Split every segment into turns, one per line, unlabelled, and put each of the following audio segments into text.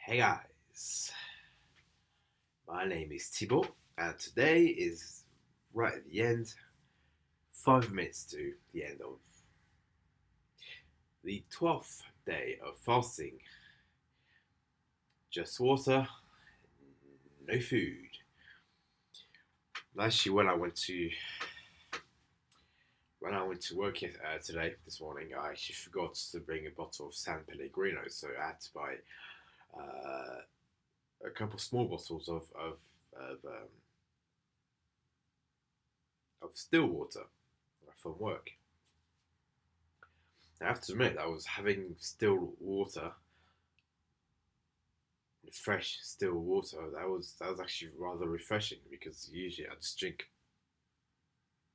Hey guys, my name is Tibo, and today is right at the end, 5 minutes to the end of the 12th day of fasting. Just water, no food. Actually, when I went to work today, this morning, I actually forgot to bring a bottle of San Pellegrino, so I had to buy uh, a couple small bottles of still water from work. I have to admit, I was having still water, fresh still water. That was actually rather refreshing because usually I just drink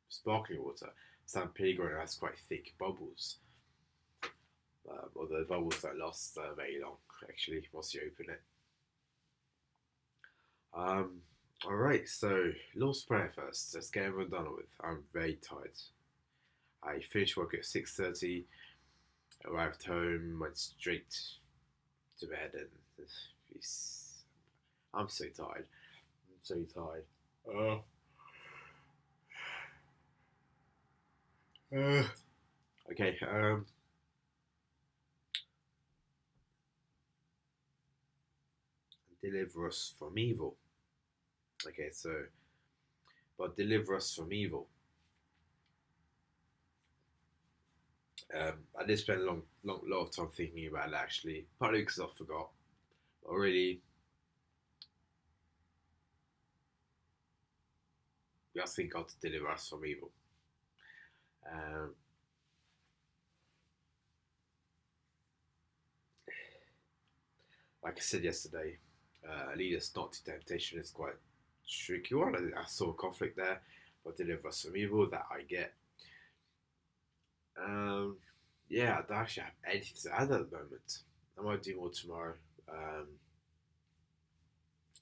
sparkling water. San Pellegrino has quite thick bubbles, although the bubbles don't last very long actually once you open it. Um, all right, so Lord's Prayer first. Let's get everyone done with. I'm very tired. I finished work at 6:30. Arrived home, went straight to bed, and I'm so tired. I'm so tired. Uh, okay. Deliver us from evil. Okay, so but deliver us from evil. I did spend a lot of time thinking about it actually, partly because I forgot. But really, we asking God to deliver us from evil. Um, like I said yesterday, lead us not to temptation is quite a tricky one. I saw a conflict there, but deliver us from evil that I get. Um, yeah, I don't actually have anything to add at the moment. I might do more tomorrow. Um,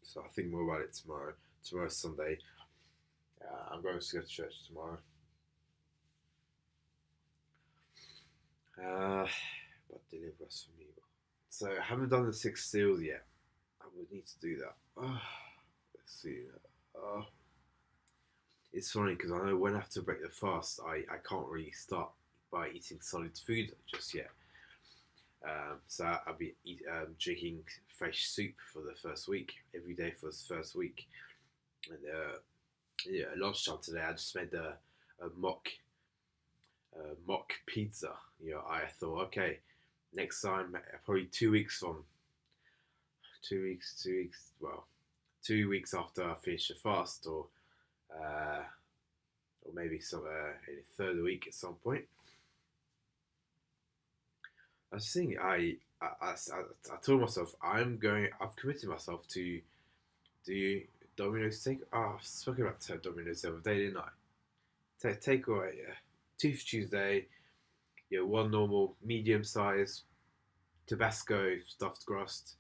so I'll think more about it tomorrow. Tomorrow's Sunday. I'm going to go to church tomorrow. But deliver us from evil. So I haven't done the six seals yet. I would need to do that. Let's see. Uh, it's funny because I know when I have to break the fast, I can't really start by eating solid food just yet. So I'll be drinking fresh soup for the first week, every day for the first week. And yeah, at lunchtime today, I just made a mock pizza. I thought, okay, next time, probably 2 weeks from 2 weeks, well, 2 weeks after I finish the fast, uh, or maybe some in the third week at some point. I was thinking, I told myself I've committed myself to do Domino's take. Oh, I've spoken about Domino's the other day, didn't I? Take away two for Tuesday. One normal medium size Tabasco stuffed crust,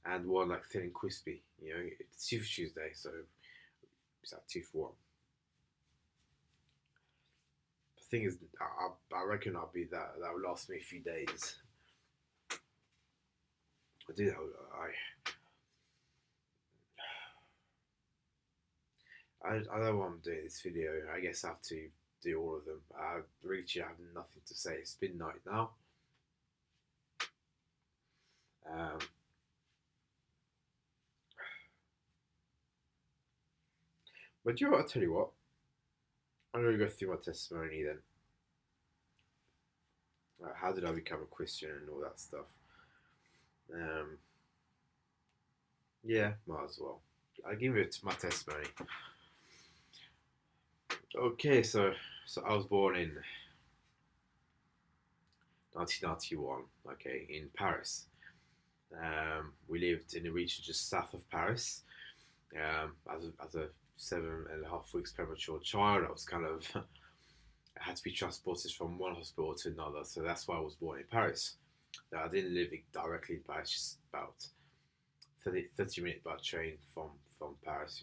and one like thin and crispy. It's two for Tuesday, so it's like two for one. The thing is, I reckon I'll be that will last me a few days. I do that. I don't know why I'm doing this video. I guess I have to do all of them. I really have nothing to say. It's midnight now. Um, but you know what? I'll tell you what. I'm going to go through my testimony then. How did I become a Christian and all that stuff? Um, yeah, might as well. I'll give it my testimony. Okay, so I was born in 1991. Okay, in Paris. We lived in a region just south of Paris. As a 7.5 weeks premature child, I was kind of I had to be transported from one hospital to another, so that's why I was born in Paris. I didn't live directly in Paris, just about 30 minutes by train from Paris.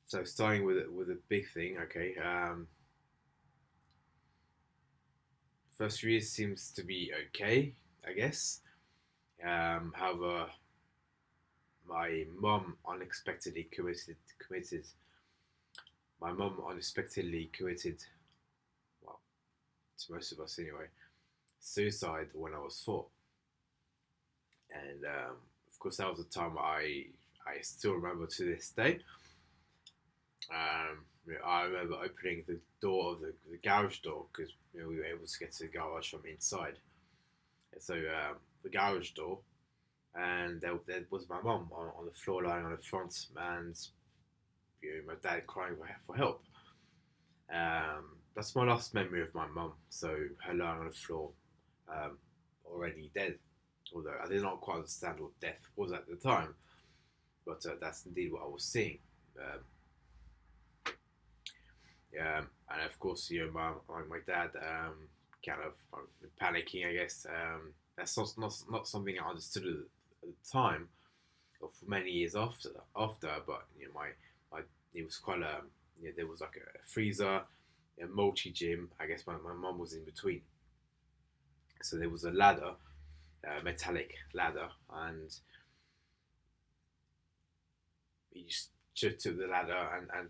So starting with a big thing, okay. first few years seems to be okay, I guess. However, my mum unexpectedly committed. My mum unexpectedly committed, well, to most of us anyway, suicide when I was 4, and of course that was a time I still remember to this day. I remember opening the door of the garage door because we were able to get to the garage from inside. And so the garage door, and there was my mum on the floor lying on the front, and my dad crying for help. That's my last memory of my mum. So her lying on the floor, um, already dead. Although I did not quite understand what death was at the time, but that's indeed what I was seeing. Um, and of course, my dad kind of panicking. I guess that's not something I understood at the time, or for many years after. But my it was quite there was like a freezer, a multi gym. I guess my mum was in between, so there was a ladder, a metallic ladder, and he just took the ladder and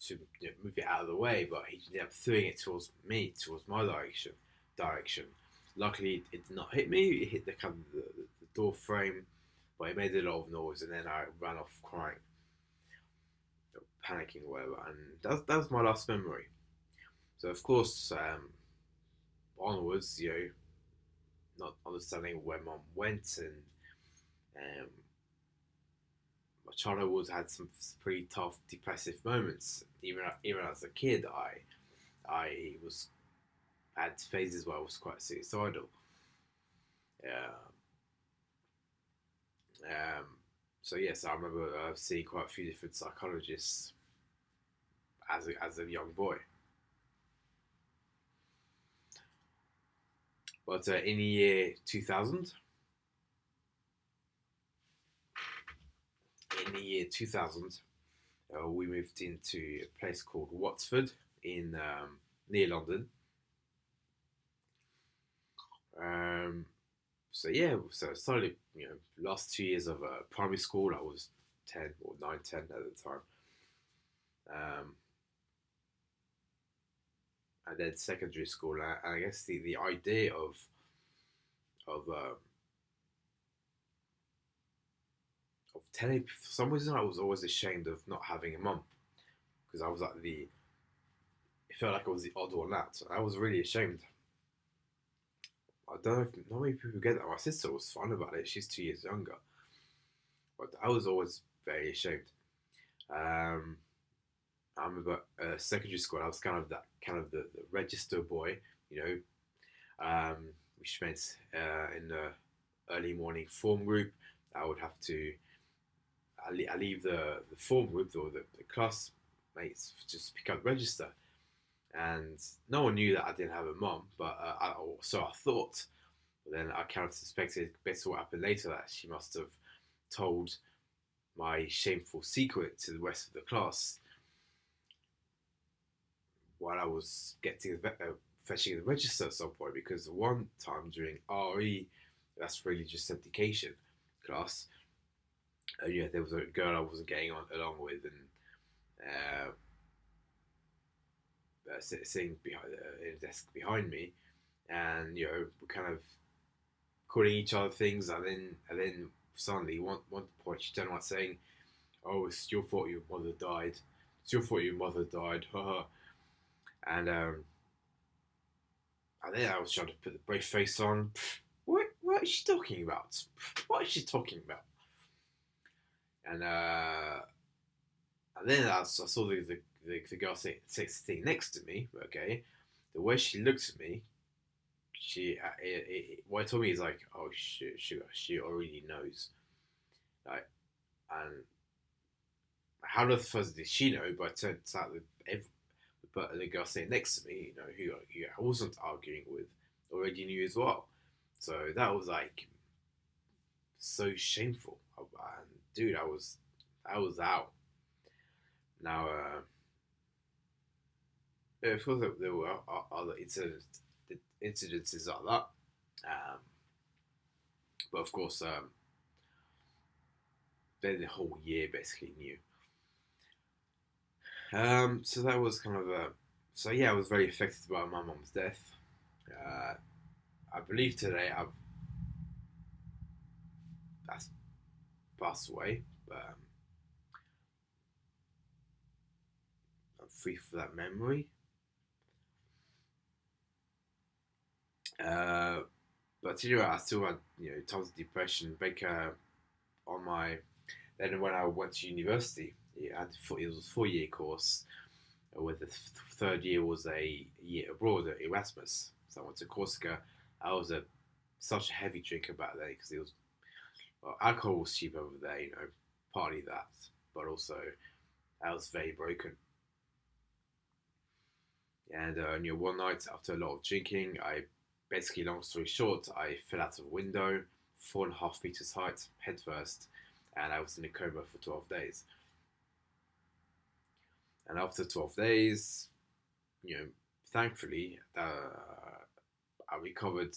to move it out of the way, but he ended up throwing it towards me, towards my direction. Luckily, it did not hit me. It hit the door frame, but it made a lot of noise, and then I ran off crying, panicking, or whatever. And that was my last memory. So of course, onwards, not understanding where mom went, and um, my childhood had some pretty tough, depressive moments. Even as a kid, I was had phases where I was quite suicidal. Yeah. So yes, I remember seeing quite a few different psychologists as a young boy. But in the year 2000, we moved into a place called Watford in near London. So yeah, so I started, last 2 years of primary school. I was 10 or 9, 10 at the time. Um, and then secondary school, and I guess the idea of um, of telling, for some reason I was always ashamed of not having a mum, because I was like it felt like I was the odd one out. I was really ashamed. I don't know if not many people get that. My sister was fun about it. She's 2 years younger, but I was always very ashamed. Um, I remember secondary school. I was kind of the register boy, you know, which meant in the early morning form group, I would have to I leave the form group or the classmates just pick up the register, and no one knew that I didn't have a mum, but so I thought. But then I kind of suspected, based on what happened later, that she must have told my shameful secret to the rest of the class while I was fetching the register at some point. Because one time during RE, that's religious education class, yeah, there was a girl I wasn't getting on along with, and sitting behind in a desk behind me, and we're kind of calling each other things, and then suddenly one point she turned around saying, "Oh, it's your fault your mother died. It's your fault your mother died." Haha. And then I was trying to put the brave face on. What is she talking about? What is she talking about? And then I saw the girl sitting next to me. Okay, the way she looked at me, what it told me is like, oh shit, she already knows. Like, and how the fuck did she know? But it turns out that but the girl sitting next to me, who I wasn't arguing with, already knew as well. So that was like so shameful. And dude, I was out. Now, of course, there were other incidents incidences like that. But of course, then the whole year basically new. So that was kind of a. So yeah, I was very affected by my mom's death. Uh, I believe today I've passed away, but I'm free for that memory. Uh, but you know, I still had tons of depression. On my then when I went to university, it was a 4 year course. With the third year was a year abroad at Erasmus. So I went to Corsica. I was such a heavy drinker back then because alcohol was cheap over there. Partly that, but also I was very broken. And one night after a lot of drinking, I basically, long story short, I fell out of a window, 4.5 meters height, head first, and I was in a coma for 12 days. And after 12 days, thankfully, I recovered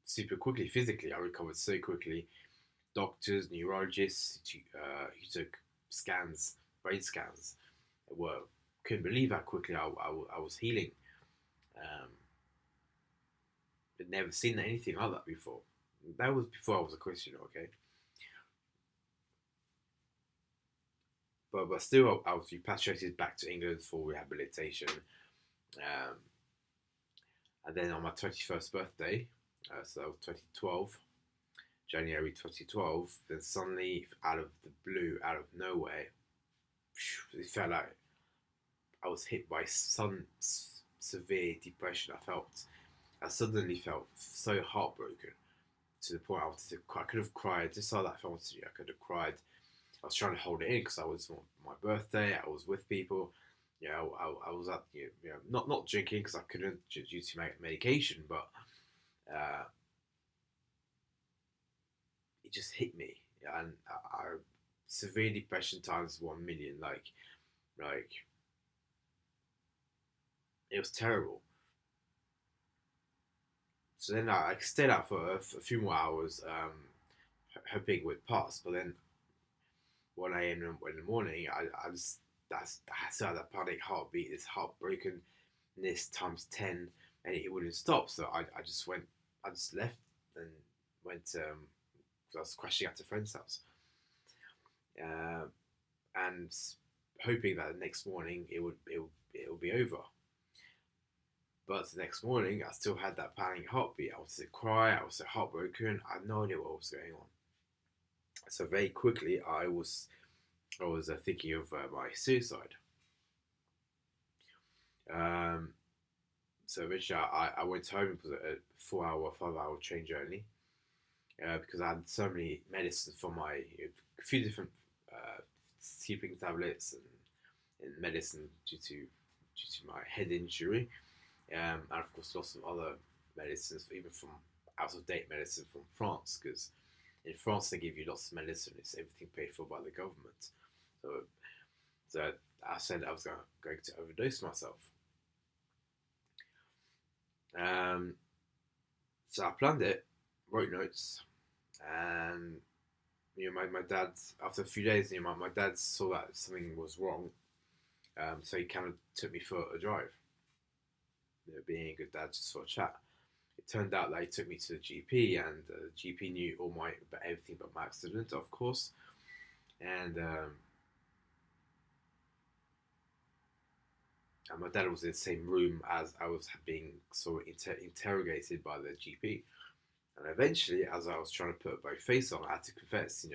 super quickly physically. I recovered so quickly. Doctors, neurologists who took scans, brain scans, couldn't believe how quickly I was healing. I'd never seen anything like that before. That was before I was a Christian, okay? But still, I was repatriated back to England for rehabilitation. Um, and then on my 21st birthday, so that was 2012, January 2012, then suddenly, out of the blue, out of nowhere, it felt like I was hit by some severe depression. I suddenly felt so heartbroken to the point I could have cried. Just saw that film today, I could have cried. I was trying to hold it in because I was on my birthday. I was with people. I was at not drinking because I couldn't due to medication, but it just hit me, and I severe depression times 1 million. Like it was terrible. So then I stayed out for a few more hours, hoping it would pass. But then 1 a.m. in the morning, I still had that panic heartbeat, this heartbrokenness times 10, and it wouldn't stop. So I just left and went. I was crashing at a friend's house, uh, and hoping that the next morning it would be over. But the next morning, I still had that panic heartbeat. I was to cry. I was so heartbroken. I had no idea what was going on. So very quickly, I was thinking of my suicide. Um, so eventually, I went home. It was a 4 hour, 5 hour train journey because I had so many medicines for a few different sleeping tablets and medicine due to my head injury, and of course lots of other medicines, even from out of date medicine from France, because in France they give you lots of medicine. It's everything paid for by the government. So, so I said I was going to overdose myself. Um, so I planned it, wrote notes, and my dad, after a few days, my dad saw that something was wrong, so he kind of took me for a drive. Being a good dad, just for a chat. It turned out that he took me to the GP, and the GP knew everything but my accident, of course. And my dad was in the same room as I was being sort of interrogated by the GP. And eventually, as I was trying to put both face on, I had to confess,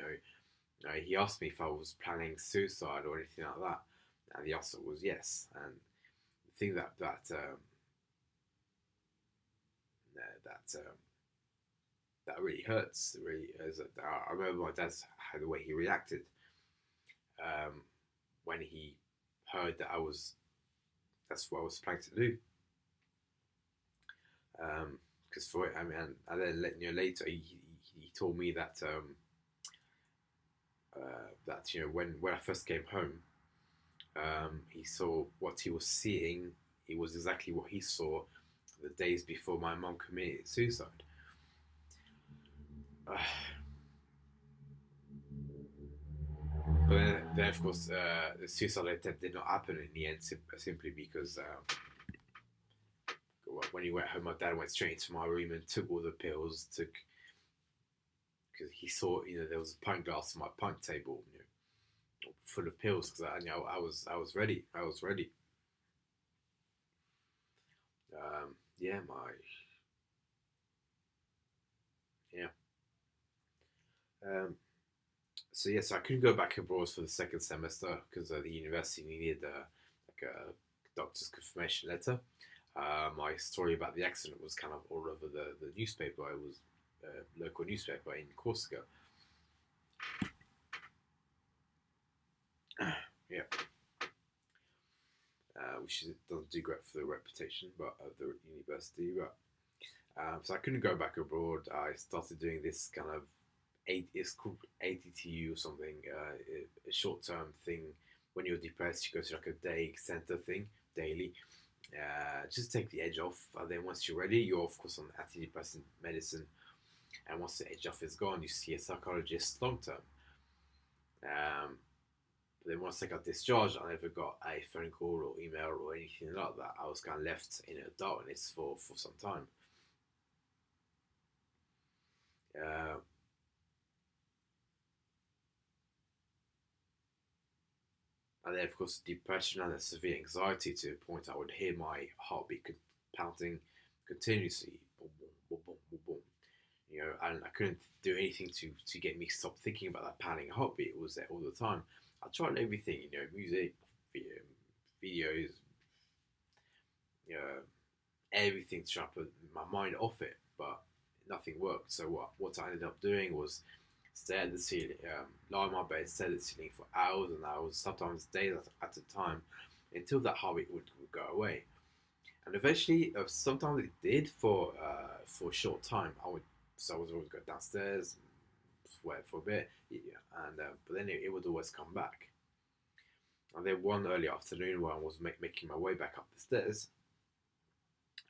he asked me if I was planning suicide or anything like that, and the answer was yes. And the thing that really hurts. Really, I remember my dad how the way he reacted when he heard that that's what I was planning to do. Because for it, I mean, and then later he told me that when I first came home, he saw what he was seeing. It was exactly what he saw the days before my mum committed suicide. Uh, but then, of course, the suicide attempt did not happen in the end, simply because when he went home, my dad went straight into my room and took all the pills. Took because he saw, there was a pint glass on my pint table, full of pills. Because I was ready. I was ready. Yeah, yeah. Um, so yes, I couldn't go back abroad for the second semester because the university needed like a doctor's confirmation letter. My story about the accident was kind of all over the newspaper. It was a local newspaper in Corsica. Yeah, which doesn't do great for the reputation, but of the university. But so I couldn't go back abroad. I started doing this kind of it's called ATTU or something, a short term thing. When you're depressed, you go to like a day center thing daily. Just take the edge off, and then once you're ready, you're of course on antidepressant medicine. And once the edge off is gone, you see a psychologist long term. Um, but then once I got discharged, I never got a phone call or email or anything like that. I was kind of left in a darkness for some time. Uh, and then, of course, depression and severe anxiety to the point I would hear my heartbeat pounding continuously. Boom, boom, boom, boom, boom, boom. And I couldn't do anything to get me stop thinking about that pounding heartbeat. It was there all the time. I tried everything, music, videos, uh, everything to try to put my mind off it, but nothing worked. So what I ended up doing was stare at the ceiling, lie on my bed, stare at the ceiling for hours and hours, sometimes days at a time, until that habit would go away. And eventually, sometimes it did for a short time. I would always go downstairs, wait for a bit, yeah, and but then it would always come back. And then one early afternoon, when I was making my way back up the stairs,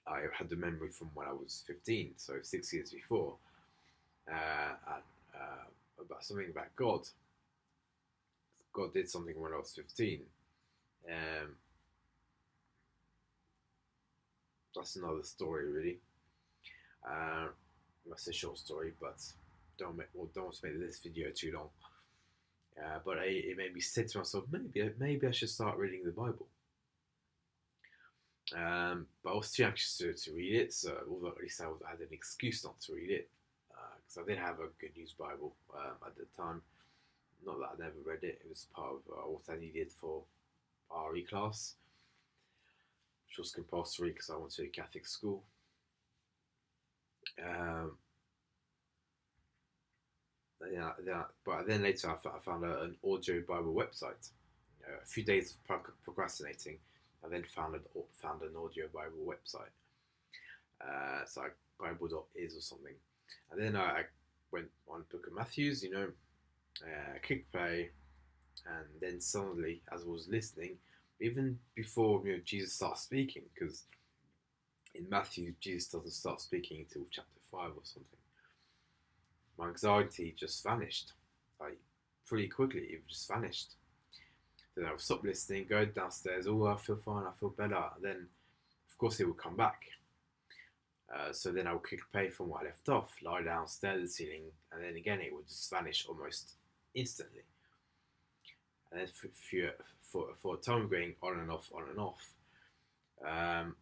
I had the memory from when I was 15, so 6 years before, and about something about God. God did something when I was 15. Um, that's another story, really. Uh, that's a short story, but don't make this video too long. But it made me say to myself, maybe I should start reading the Bible. But I was too anxious to read it, so although at least I had an excuse not to read it, because I did have a good news Bible at the time. Not that I never read it; it was part of what I needed for RE class, which was compulsory because I went to a Catholic school. Um, but then later I found an audio Bible website. A few days of procrastinating, I then found an audio Bible website. So like Bible.is or something. And then I went on Book of Matthews, clicked play, and then suddenly, as I was listening, even before Jesus starts speaking, because in Matthew Jesus doesn't start speaking until chapter 5 or something. My anxiety just vanished, like pretty quickly. It just vanished. Then I would stop listening, go downstairs. Oh, I feel fine. I feel better. And then, of course, it would come back. So then I would click play from where I left off, lie down, stare at the ceiling, and then again it would just vanish almost instantly. And then for a time going on and off, on and off,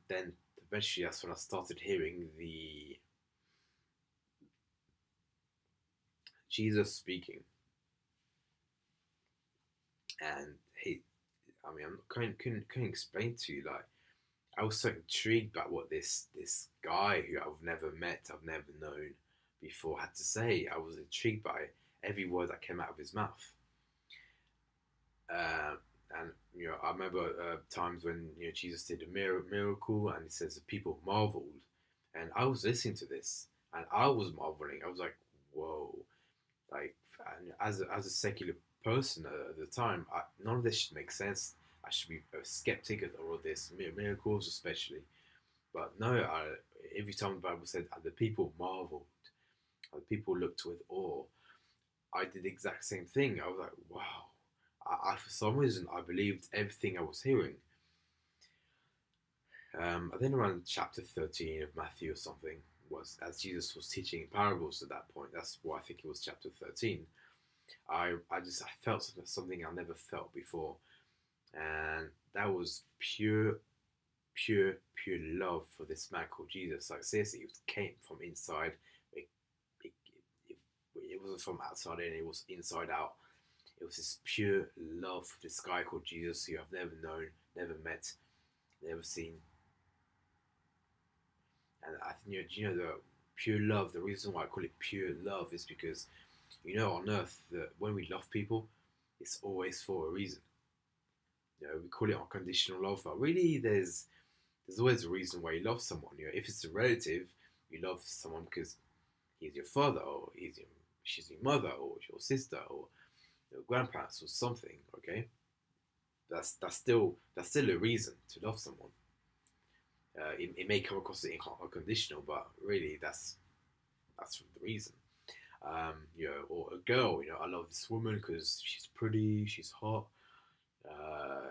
then eventually that's when I started hearing the Jesus speaking, and I mean, couldn't explain to you, like, I was so intrigued by what this guy who I've never met, I've never known before had to say. I was intrigued by every word that came out of his mouth. Uh, and I remember times when Jesus did a miracle, and he says the people marveled, and I was listening to this, and I was marveling. I was like, whoa, like, and as a secular person at the time, none of this should make sense. I should be a skeptic of all this miracles, especially. But no, every time the Bible said, and the people marveled, and the people looked with awe, I did the exact same thing. I was like, wow. For some reason, I believed everything I was hearing. I think around chapter 13 of Matthew or something was as Jesus was teaching in parables at that point. That's why I think it was chapter 13. I felt something I never felt before, and that was pure love for this man called Jesus. Like seriously, it came from inside. It, it, it, it wasn't from outside in. It was inside out. It was this pure love for this guy called Jesus who I've never known, never met, never seen. And I think the pure love. The reason why I call it pure love is because on earth that when we love people, it's always for a reason. We call it unconditional love, but really there's always a reason why you love someone. If it's a relative, you love someone because he's your father, or she's your mother, or your sister, or your grandparents, or something. Okay, that's still a reason to love someone. It may come across as unconditional, but really that's the reason. Or a girl. I love this woman because she's pretty, she's hot,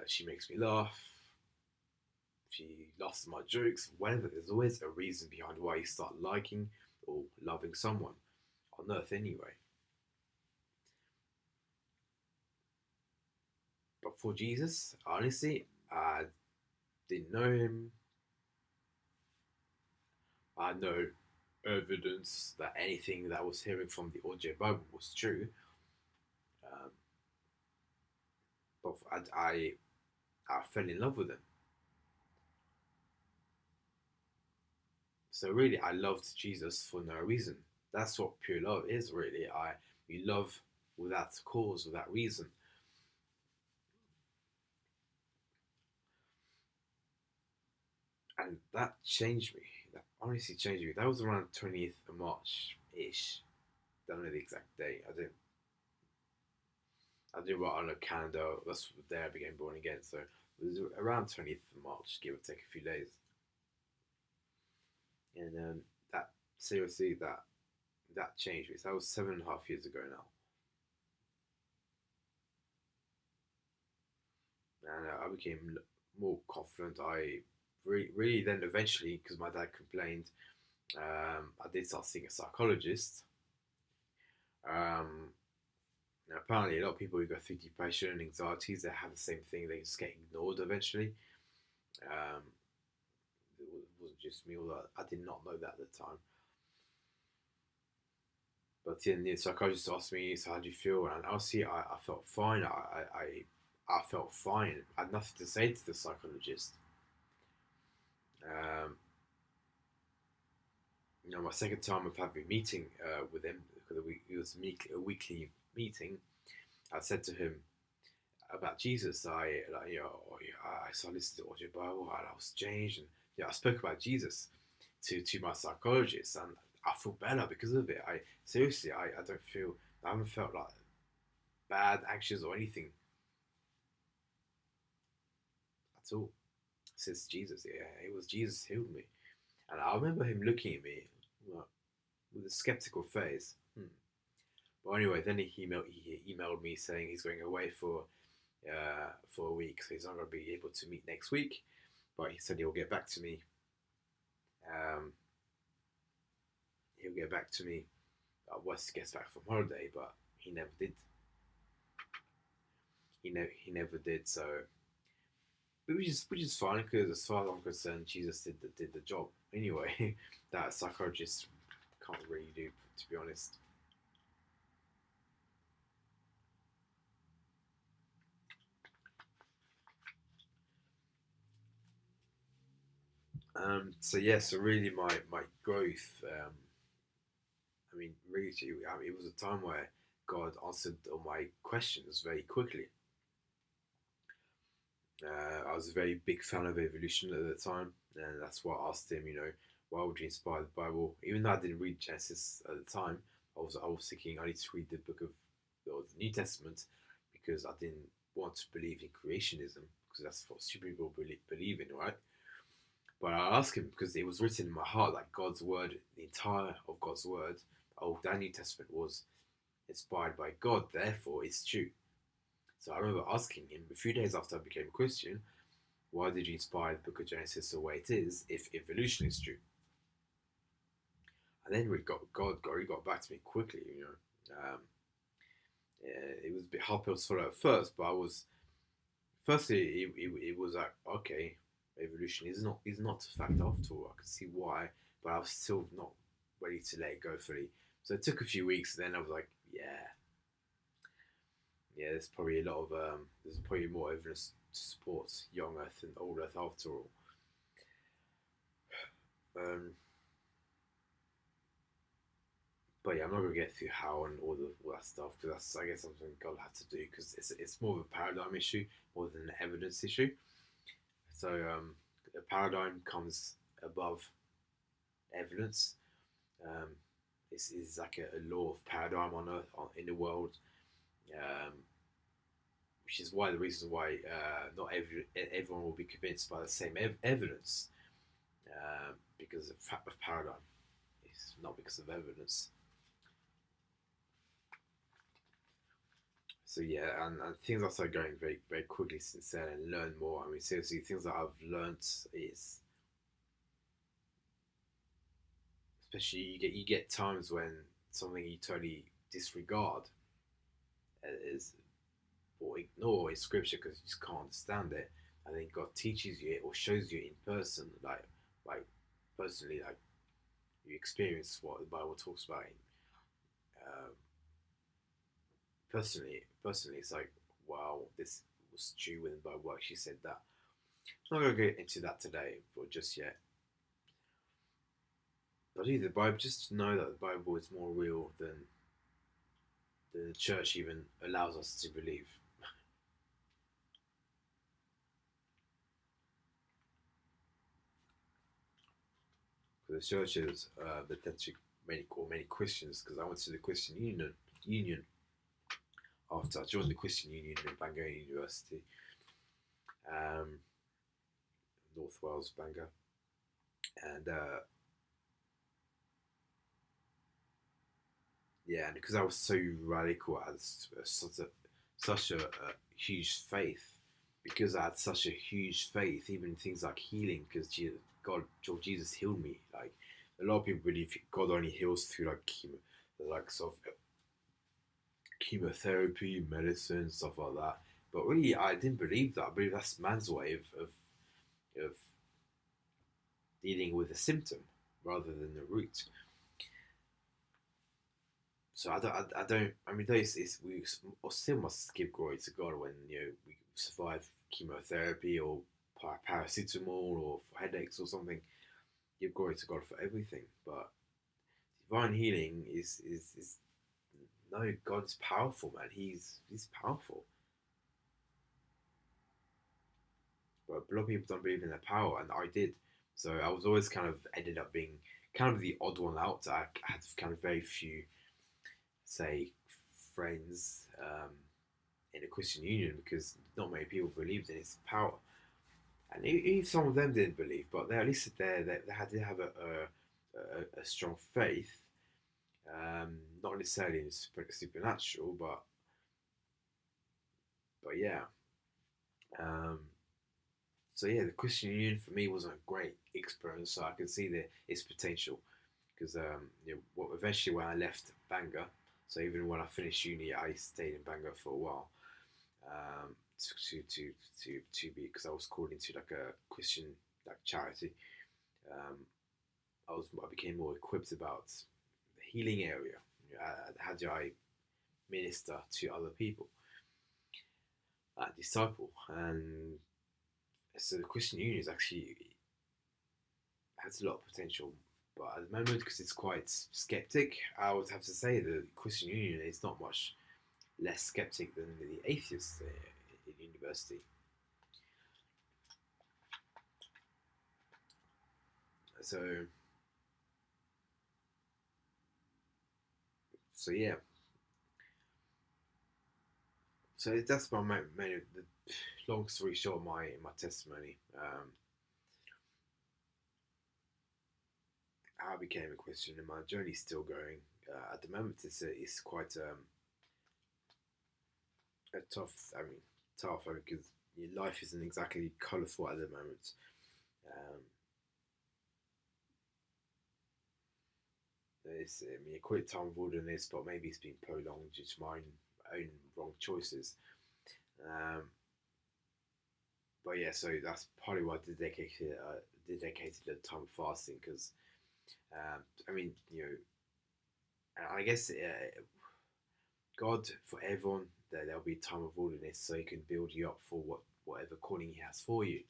she makes me laugh, she laughs at my jokes, whatever. There's always a reason behind why you start liking or loving someone on earth anyway. But for Jesus, honestly, I didn't know him. I had no evidence that anything that I was hearing from the audio Bible was true. Um, but I fell in love with him. So really, I loved Jesus for no reason. That's what pure love is, really. You love without cause, without reason. And that changed me. That honestly changed me. That was around 20th of March ish. Don't know the exact date. I didn't write on a calendar. That's the day I became born again. So it was around 20th of March, give or take a few days. And that seriously, that changed me. So that was 7.5 years ago now. And I became more confident. I really then eventually, because my dad complained, I did start seeing a psychologist. Um, Apparently, a lot of people who go through depression and anxieties, they have the same thing. They just get ignored eventually. Um, it wasn't just me, although I did not know that at the time. But then the psychologist asked me, "So how do you feel?" And honestly, I felt fine. I felt fine. I had nothing to say to the psychologist. Um, my second time of having a meeting with him, because it was a weekly meeting, I said to him about Jesus. I listened to the audio Bible, and I was changed, and I spoke about Jesus to my psychologist, and I feel better because of it. I don't feel, I haven't felt like bad, anxious, or anything at all since Jesus. Yeah, it was Jesus who healed me, and I remember him looking at me like, with a skeptical face. But anyway, then he emailed me saying he's going away for a week, so he's not going to be able to meet next week. But he said he'll get back to me. Um, he'll get back to me once he gets back from holiday, but he never did. He never did. So, which is fine because as far as I'm concerned, Jesus did the job anyway. That psychologist can't really do, to be honest. So yeah, so really my growth. I mean, really, it was a time where God answered all my questions very quickly. I was a very big fan of evolution at the time, and that's why I asked him, why would you inspire the Bible? Even though I didn't read Genesis at the time, I was thinking I need to read the book of the New Testament because I didn't want to believe in creationism because that's what super people believe in, right? But I asked him because it was written in my heart, like God's word, the entire of God's word, Old and New Testament, was inspired by God, therefore it's true. So I remember asking him a few days after I became a Christian, why did you inspire the book of Genesis the way it is if evolution is true? And then he got back to me quickly, it was a bit hard pill to swallow at first, but firstly, it was like, okay, evolution is not a fact after all. I could see why, but I was still not ready to let it go fully. So it took a few weeks, and then I was like, yeah, there's probably more evidence to support young Earth and old Earth after all. Um, but yeah, I'm not gonna get through how and all that stuff because that's, I guess, something God had to do because it's more of a paradigm issue more than an evidence issue. So a paradigm comes above evidence. Um, it's like a law of paradigm on Earth, in the world, um, which is why the reason why not everyone will be convinced by the same evidence because of paradigm. It's not because of evidence. So yeah, and things are started going very very quickly since then, and learn more. I mean, seriously, things that I've learned is, especially you get times when something you totally disregard is or ignore in scripture because you just can't understand it, and then God teaches you it or shows you in person, like personally, like you experience what the Bible talks about. Um, personally, it's like, wow, this was true when the Bible actually said that. I'm not gonna get into that today, but just yet. But either the Bible, just know that the Bible is more real than the church even allows us to believe. Because the churches that tend to call many Christians, because I went to the Christian Union after I joined the Christian Union in Bangor University, um, North Wales, Bangor, and yeah, and because I was so radical, I had such a huge faith. Because I had such a huge faith, even in things like healing, because Jesus healed me. Like a lot of people believe God only heals through like like sort of chemotherapy, medicine, stuff like that. But really, I didn't believe that. I believe that's man's way of dealing with the symptom rather than the root. So I don't. I mean, we still must give glory to God when we survive chemotherapy or paracetamol or headaches or something. Give glory to God for everything, but divine healing is no. God is powerful, man. He's powerful, but a lot of people don't believe in their power, and I did. So I was always kind of ended up being kind of the odd one out. I had kind of very few, say, friends in the Christian Union because not many people believed in its power. And even some of them didn't believe, but they at least they had to have a strong faith, not necessarily in supernatural, but yeah. Um, so yeah, the Christian Union for me wasn't a great experience, so I could see its potential because eventually when I left Bangor, so even when I finished uni, I stayed in Bangor for a while. Um, to be because I was called into like a Christian like charity. Um, I became more equipped about the healing area. How do I minister to other people, disciple, and so the Christian Union is actually has a lot of potential. But at the moment, because it's quite skeptic, I would have to say the Christian Union is not much less skeptic than the atheists in university. So yeah. So that's the long story short, my testimony. I became a Christian, and my journey's still going. At the moment, it's quite a tough. Tough. Because your life isn't exactly colourful at the moment. Um, I call it time of wilderness, but maybe it's been prolonged due to my own wrong choices. Um, but yeah, so that's probably why I dedicated a time of fasting because I mean, and I guess God for everyone there'll be a time of wilderness, so He can build you up for whatever calling He has for you.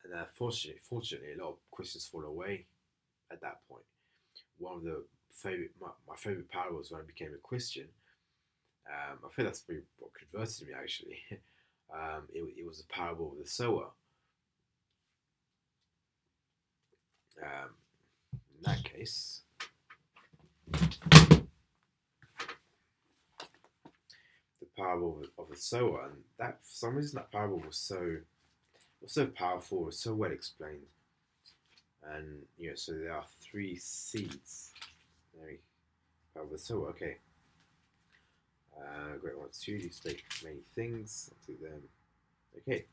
And fortunately, a lot of Christians fall away at that point. One of my favorite parables when I became a Christian. I think that's pretty what converted me actually. It was a parable of the sower. In that case, the parable of the sower, and that for some reason that parable was so powerful, was so well explained, and so there are three seeds. Parable of the sower. Okay. Great one, two. You speak many things. I'll do them. Okay.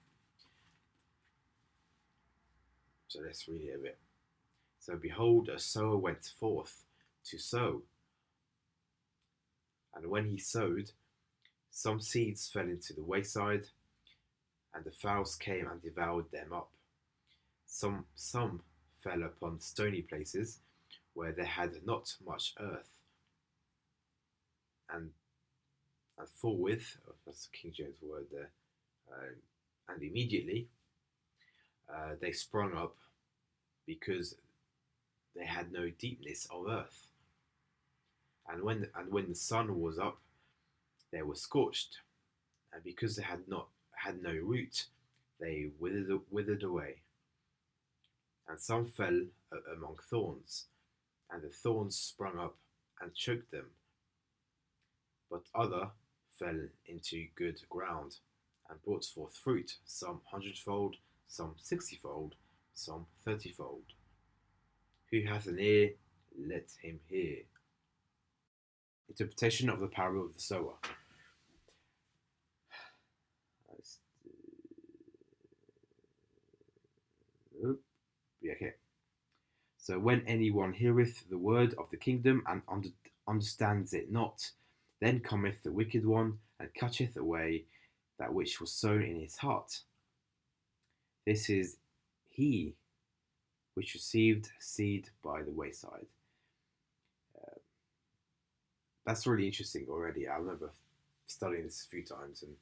So let's read it a bit. So behold, a sower went forth to sow. And when he sowed, some seeds fell into the wayside, and the fowls came and devoured them up. Some fell upon stony places, where they had not much earth. And forthwith, that's the King James word there, and immediately they sprung up, because they had no deepness of earth. And when the sun was up, they were scorched, and because they had no root, they withered away. And some fell among thorns, and the thorns sprung up and choked them. But other fell into good ground, and brought forth fruit, some 100-fold, some 60-fold, some 30-fold. Who hath an ear, let him hear. Interpretation of the parable of the sower. Okay. So when anyone heareth the word of the kingdom and understands it not, then cometh the wicked one and catcheth away that which was sown in his heart. This is he which received seed by the wayside. That's really interesting already. I remember studying this a few times, and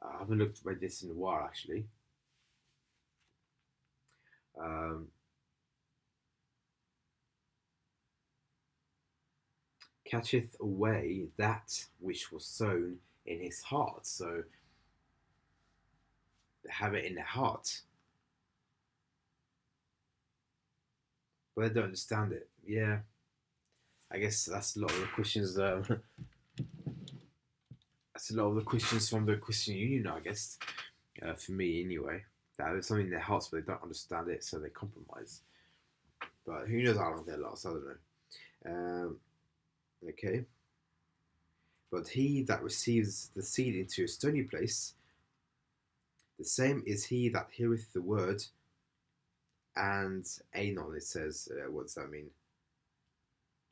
I haven't read this in a while actually. Catcheth away that which was sown in his heart. So they have it in their heart, but they don't understand it. Yeah, I guess that's a lot of the Christians. That's a lot of the Christians from the Christian Union, I guess. For me, anyway, that there's something in their hearts, but they don't understand it, so they compromise. But who knows how long they'll last? I don't know. Okay. But he that receives the seed into a stony place, the same is he that heareth the word, and anon, it says. What does that mean?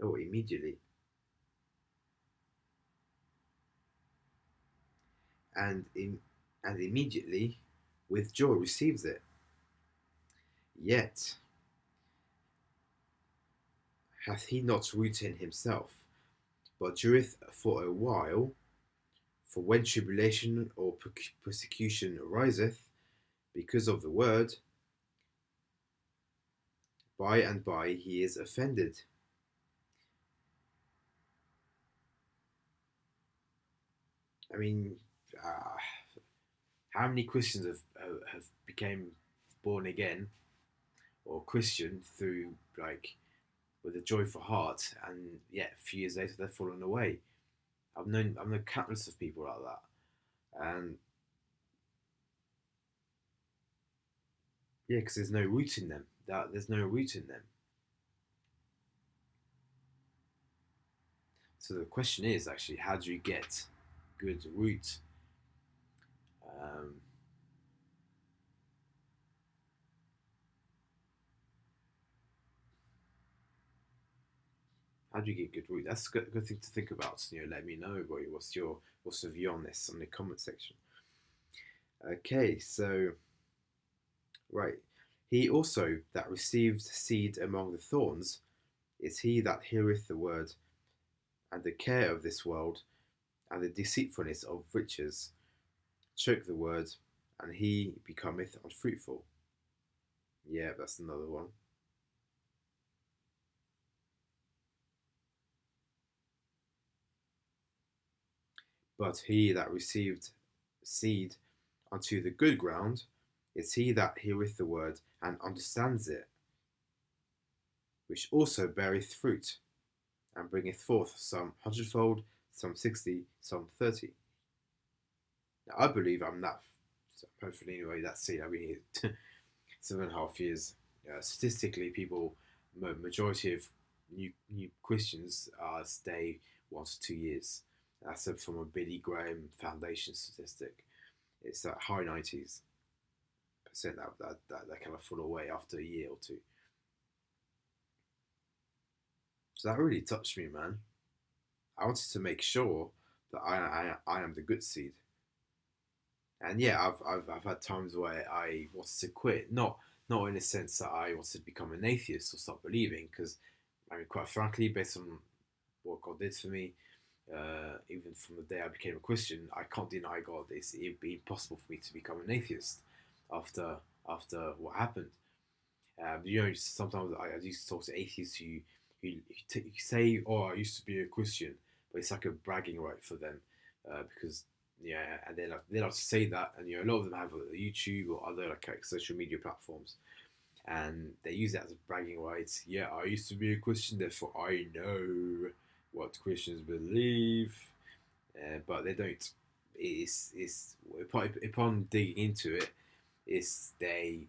Oh, immediately. And immediately with joy receives it. Yet hath he not root in himself, but dureth for a while. For when tribulation or persecution ariseth because of the word, by and by he is offended. I mean, how many Christians have became born again or Christian through with a joyful heart, and yet a few years later they've fallen away. I've known countless of people like that, and yeah, because there's no root in them. There's no root in them. So the question is actually, how do you get good root? Um, how do you get good root? That's a good thing to think about. Let me know, boy. What's your view on this on the comment section? Okay, so right. He also that received seed among the thorns is he that heareth the word, and the care of this world, and the deceitfulness of riches choke the word, and he becometh unfruitful. Yeah, that's another one. But he that received seed unto the good ground is he that heareth the word and understands it, which also beareth fruit, and bringeth forth some hundredfold, some 60, some 30. Now, I believe I'm that, hopefully anyway, that seed. I've been here 7.5 years. Statistically, people, majority of new Christians stay 1 to 2 years. That's from a Billy Graham Foundation statistic. It's that high 90s% that kind of fall away after a year or two. So that really touched me, man. I wanted to make sure that I am the good seed. And yeah, I've had times where I wanted to quit, not in the sense that I wanted to become an atheist or stop believing, because I mean, quite frankly, based on what God did for me, even from the day I became a Christian, I can't deny God. It'd be impossible for me to become an atheist after what happened. Sometimes I used to talk to atheists who say, "Oh, I used to be a Christian," but it's like a bragging right for them, because yeah, and they like to say that, and a lot of them have YouTube or other like social media platforms, and they use that as a bragging rights. Yeah, I used to be a Christian, therefore I know what Christians believe, but they don't. It's upon digging into it, it's they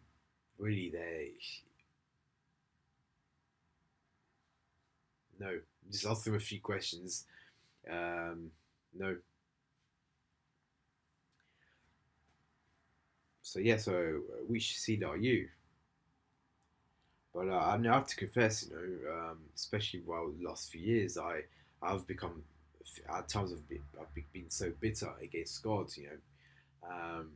no. Just ask them a few questions. No. So yeah. So which seed are you? But I mean, I have to confess, especially while the last few years, I've become at times I've been so bitter against God, Um,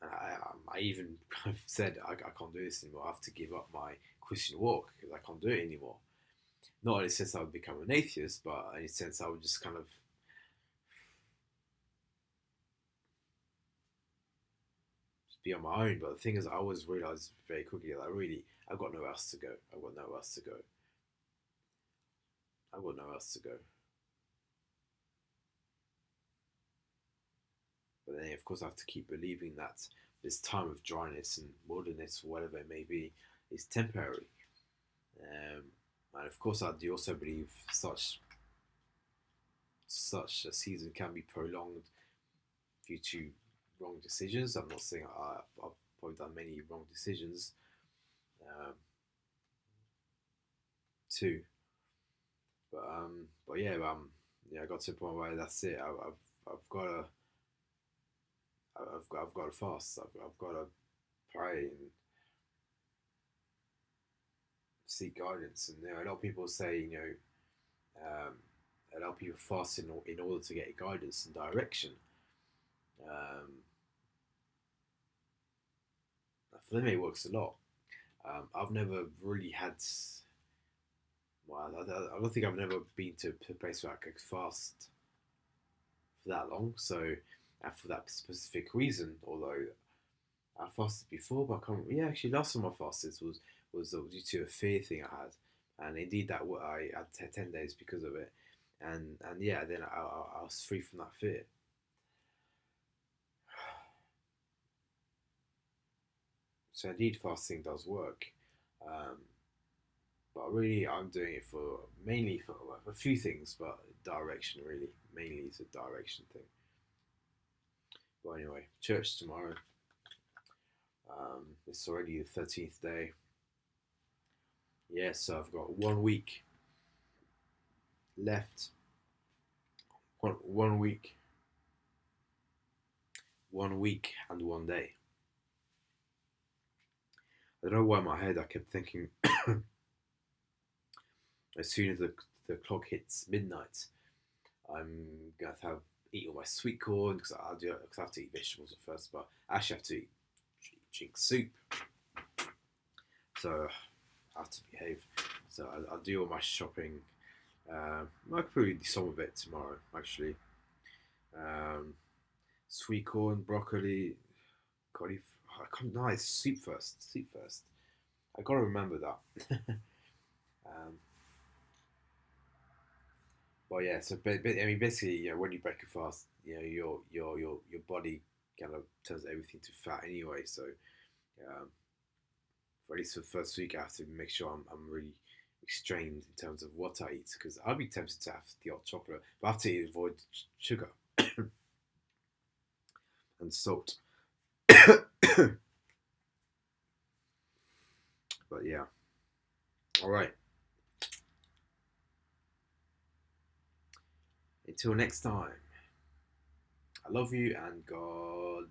I even have said I can't do this anymore. I have to give up my Christian walk because I can't do it anymore. Not in the sense I would become an atheist, but in the sense I would just kind of be on my own. But the thing is, I always realised very quickly that I've got nowhere else to go. I've got nowhere else to go. I've got nowhere else to go. But then, of course, I have to keep believing that this time of dryness and wilderness, or whatever it may be, is temporary. Um, and of course, I do also believe such a season can be prolonged due to wrong decisions. I'm not saying I've probably done many wrong decisions um, too, but yeah, I got to a point where that's it. I've got to I've got to fast. I've got to pray and seek guidance. And a lot of people say, um, a lot of people fast in order to get guidance and direction. Um, for them, it works a lot. I've never really had. Well, I don't think I've never been to a place where I could fast for that long. So, and for that specific reason, although I fasted before, but I can't. Yeah, actually, last time I fasted was due to a fear thing I had, and indeed that I had 10 days because of it, and yeah, then I was free from that fear. So indeed, fasting does work, um, but really, I'm doing it for mainly for a few things, but direction really mainly is a direction thing. But anyway, church tomorrow. It's already the 13th day. Yeah, so I've got 1 week left. One week. 1 week and 1 day. I don't know why in my head I kept thinking as soon as the clock hits midnight, I'm gonna eat all my sweet corn because I have to eat vegetables at first, but I actually have to drink soup. So I have to behave. So I'll do all my shopping. I could probably do some of it tomorrow, actually. Um, Sweet corn, broccoli, curry. I can't. No, it's soup first. Soup first. I gotta remember that. um, but yeah, so I mean, basically, when you break a fast, your body kind of turns everything to fat anyway. So um, for at least for the first week, I have to make sure I'm really restrained in terms of what I eat because I'll be tempted to have the hot chocolate, but I have to avoid sugar and salt. But yeah, all right. Until next time, I love you and God